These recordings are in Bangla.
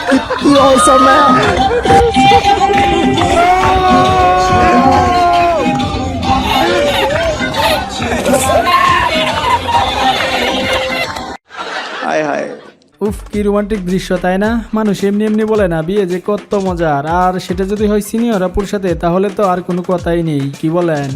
कितनी औसम है। हाय हाय উফ কি রোমান্টিক দৃশ্য তাই না? মানুষ এমনি এমনি বলে না বিয়ে যে কত মজার, আর সেটা যদি হয় সিনিয়র আপুর সাথে তাহলে তো আর কোনো কথাই নেই, কি বলেন?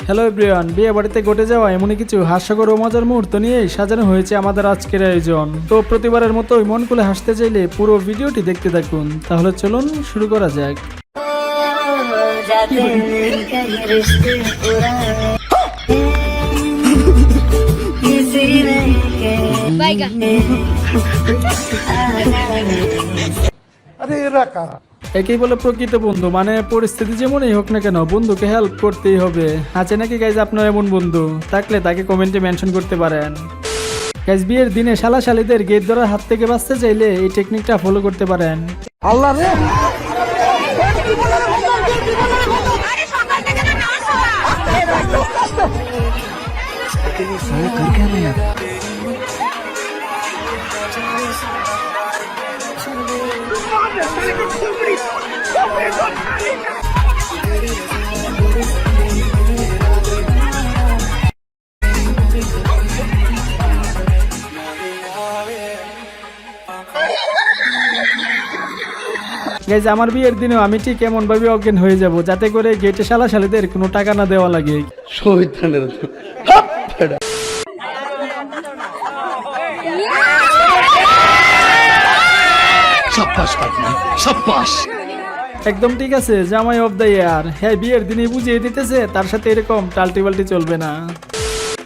হ্যালো এভরিওয়ান, বিয়ে বাড়িতে ঘটে যাওয়া এমনই কিছু হাস্যকর ও মজার মুহূর্ত নিয়ে সাজানো হয়েছে আমাদের আজকের আয়োজন। তো প্রতিবারের মতোই মন খুলে হাসতে চাইলে পুরো ভিডিওটি দেখতে থাকুন। তাহলে চলুন শুরু করা যাক। একেই বলে প্রকৃত বন্ধু, মানে পরিস্থিতি যেমনই হোক না কেন বন্ধুকে হেল্প করতেই হবে। আছে নাকি গাইজ আপনার এমন বন্ধু? থাকলে তাকে কমেন্টে মেনশন করতে পারেন। গাইজ বিয়ের দিনে শালাশালীদের গেট ধরার হাত থেকে বাঁচতে চাইলে এই টেকনিকটা ফলো করতে পারেন। আল্লাহ রে গাইজ আমার বিয়ের দিনেও আমি ঠিক এমন ভাবে অজ্ঞান হয়ে যাব যাতে করে গেটে শালাশালীদের কোনো টাকা না দেওয়া লাগে। একদম ঠিক আছে, জামাই অফ দ্য ইয়ার। হ্যাঁ, বিয়ের দিনে বুঝিয়ে দিতেছে তার সাথে এরকম টাল্টি বাল্টি চলবে না।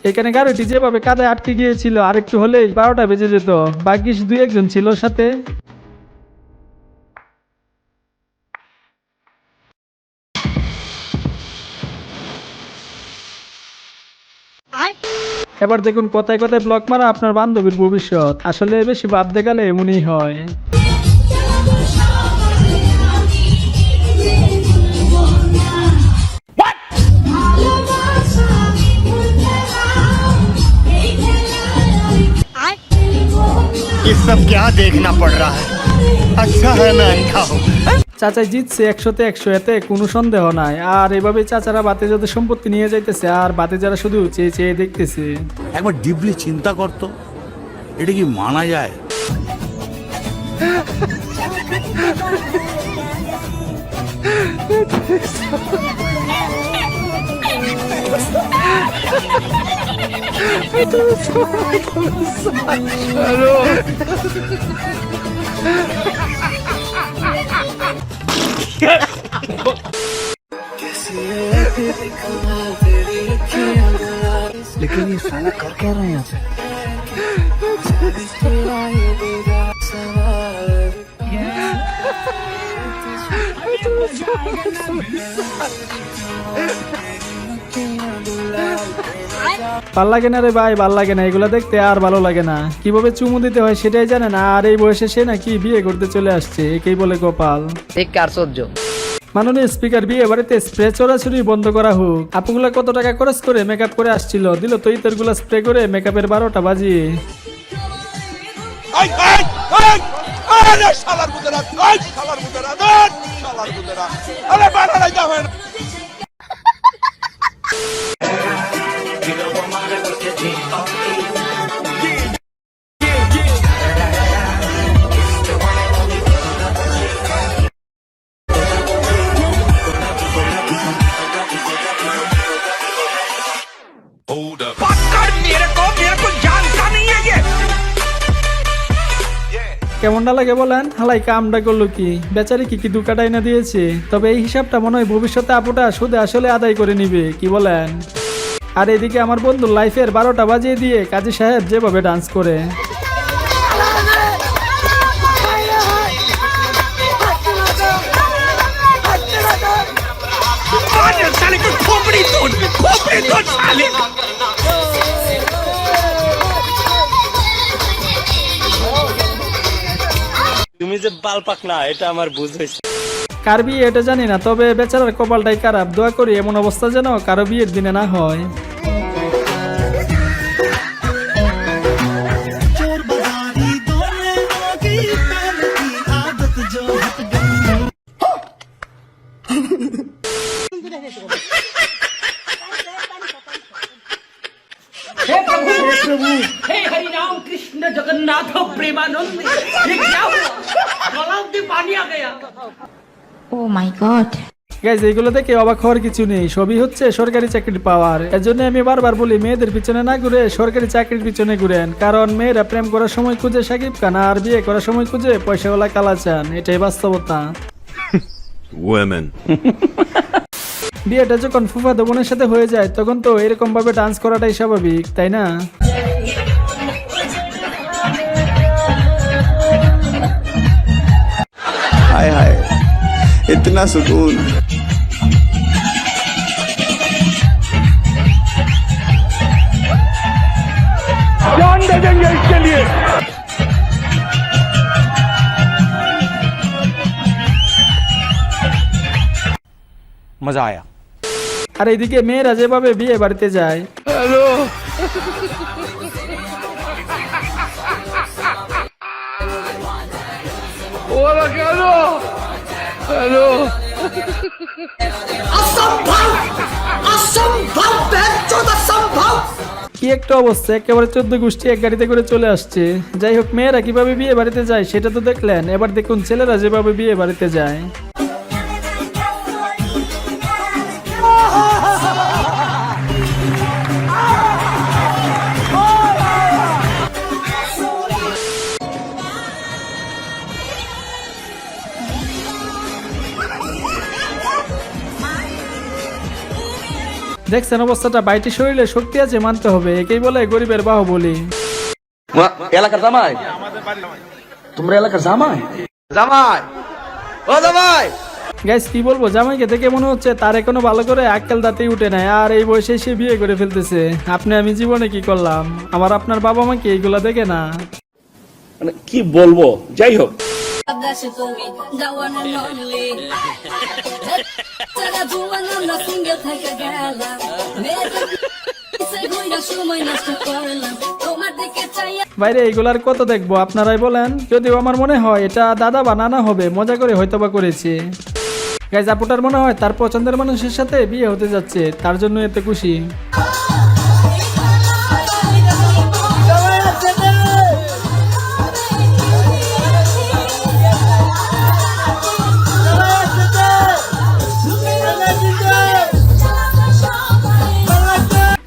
এখানে গাড়িটি যেভাবে কাদায় আটকে গিয়েছিল আর একটু হলেই 12টা বেজে যেত। ভাগ্যিস 2-1 ছিল সাথে। এবার দেখুন কথায় কথায় ব্লক মারা আপনার বান্ধবীর ভবিষ্যৎ। আসলে বেশি ভাবতে গেলে এমনই হয়। ये सब क्या देखना पड़ रहा है? अच्छा है मैं अंधा हूँ। চাচা জিতছে 100-তে 100, এতে কোনো সন্দেহ নাই। আর এভাবে চাচারা বাতে যাদের সম্পত্তি নিয়ে যাইতেছে আর বাতে যারা শুধু চেয়ে চেয়ে দেখতেছে। একবার ডিপলি চিন্তা করতো, এটা কি মানা যায়? लेकिन ये साला कर क्या रहे हैं यहाँ पे? ভাল লাগে না রে ভাই, ভাল লাগে না এগুলো দেখতে, আর ভালো লাগে না। কিভাবে চুমু দিতে হয় সেটাই জানে না, আর এই বয়সে সে নাকি বিয়ে করতে চলে আসছে। একেই বলে কপাল। মাননীয় স্পিকার, বিয়ে বাড়িতে স্প্রে চোরাচুরি বন্ধ করা হোক। আপুগুলা কত টাকা খরচ করে মেকআপ করে আসছিল, দিল তো ইতরগুলা স্প্রে করে মেকআপের 12টা বাজিয়ে। কেমনটা লাগে বলেন? হালাই কামটা করলো কি, বেচারি কি কি দুকাটাই না দিয়েছে। তবে এই হিসাবটা মনে হয় ভবিষ্যতে আপুটা সুদে আসলে আদায় করে নিবে, কি বলেন? আর এদিকে আমার বন্ধু লাইফের 12টা বাজিয়ে দিয়ে কাজী সাহেব যেভাবে ডান্স করে। তুমি যে বাল পাক না, এটা আমার বুঝ হয়েছে। কার বিয়ে এটা জানি না, তবে বেচারার কপালটাই খারাপ। দোয়া করি এমন অবস্থা যেন কারো বিয়ের দিনে না হয়। हे हरि राम कृष्ण जगन्नाथ प्रेमानंद ये क्या हुआ गलाव में पानी आ गया Oh my god. গাইজ এইগুলো দেখে অবাক হওয়ার কিছু নেই, সবই হচ্ছে সরকারি চাকরির পাওয়ার। এর জন্য আমি বারবার বলি মেয়েদের পিছনে না ঘুরে সরকারি চাকরির পিছনে ঘুরেন, কারণ মেয়েরা প্রেম করার সময় খুঁজে সাকিব খান আর বিয়ে করার সময় খুঁজে পয়সাওয়ালা কালাচান, এটাই বাস্তবতা। Women. বিয়েটা যখন ফুফাতো বোনের সাথে হয়ে যায় তখন তো এরকম ভাবে ডান্স করাটাই স্বাভাবিক, তাই না? हाय हाय इतना सुकून। जान दे देंगे इसके लिए। मजा आया। আর এইদিকে মেয়েরা যেভাবে বিয়ে বাড়িতে যায়, কি একটা অবস্থা, একেবারে 14 গোষ্ঠী এক গাড়িতে করে চলে আসছে। যাই হোক, মেয়েরা কিভাবে বিয়ে বাড়িতে যায় সেটা তো দেখলেন, এবার দেখুন ছেলেরা যেভাবে বিয়ে বাড়িতে যায়। দেখছেন অবস্থাটা, বাইটি শরীরে শক্তি আছে মানতে হবে, একেই বলে গরিবের বাহুবলী। এলাকার জামাই, তোমরা এলাকার জামাই, জামাই ও জামাই। গাইস কি বলবো, জামাইকে দেখে মনে হচ্ছে তার এখনো ভালো করে আক্কেল দাঁতেই উঠে নাই, আর এই বয়সে সে বিয়ে করে ফেলতেছে। আপনি আমি জীবনে কি করলাম, আমার আপনার বাবা মা কি এইগুলা দেখে না? মানে কি বলবো, যাই হোক। That's it for me, that one and only. Tell the one on the single take a gala. Say who you show my nest to করলাম তোমার দিকে চাই। বাইরে এইগুলার কত দেখবো, আপনারাই বলেন। যদিও আমার মনে হয় এটা দাদা বানানো হবে, মজা করে হয়তোবা করেছে। গাইস আপুটার মনে হয় তার পছন্দের মানুষের সাথে বিয়ে হতে যাচ্ছে, তার জন্য এত খুশি।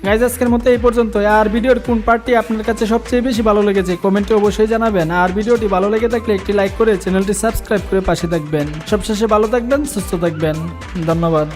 গাইজ আজকের মতো এই পর্যন্ত। আর ভিডিওর কোন পার্টটি আপনার কাছে সবচেয়ে বেশি ভালো লেগেছে কমেন্টে অবশ্যই জানাবেন। আর ভিডিওটি ভালো লেগে থাকলে একটি লাইক করে চ্যানেলটি সাবস্ক্রাইব করে পাশে থাকবেন। সবশেষে ভালো থাকবেন, সুস্থ থাকবেন, ধন্যবাদ।